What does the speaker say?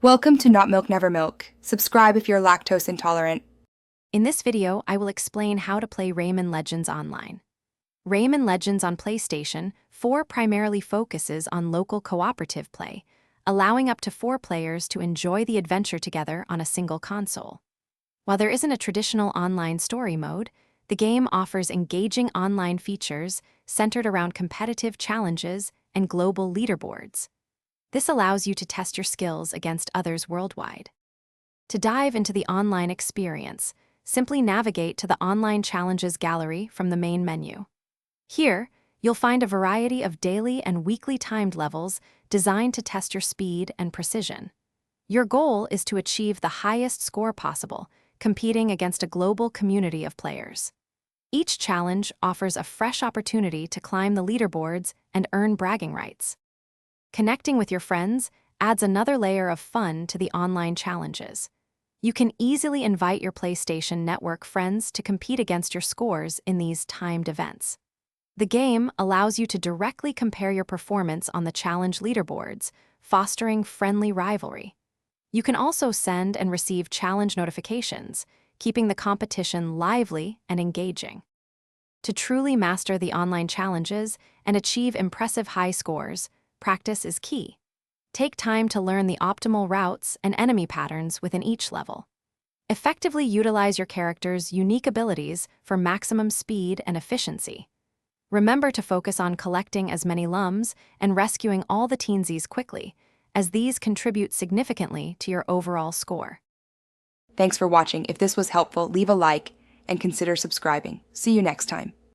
Welcome to Not Milk Never Milk. Subscribe if you're lactose intolerant. In this video, I will explain how to play Rayman Legends online. Rayman Legends on PlayStation 4 primarily focuses on local cooperative play, allowing up to 4 players to enjoy the adventure together on a single console. While there isn't a traditional online story mode, the game offers engaging online features centered around competitive challenges and global leaderboards. This allows you to test your skills against others worldwide. To dive into the online experience, simply navigate to the Online Challenges gallery from the main menu. Here, you'll find a variety of daily and weekly timed levels designed to test your speed and precision. Your goal is to achieve the highest score possible, competing against a global community of players. Each challenge offers a fresh opportunity to climb the leaderboards and earn bragging rights. Connecting with your friends adds another layer of fun to the online challenges. You can easily invite your PlayStation Network friends to compete against your scores in these timed events. The game allows you to directly compare your performance on the challenge leaderboards, fostering friendly rivalry. You can also send and receive challenge notifications, keeping the competition lively and engaging. To truly master the online challenges and achieve impressive high scores, practice is key. Take time to learn the optimal routes and enemy patterns within each level. Effectively utilize your character's unique abilities for maximum speed and efficiency. Remember to focus on collecting as many lums and rescuing all the teensies quickly, as these contribute significantly to your overall score. Thanks for watching. If this was helpful, leave a like and consider subscribing. See you next time.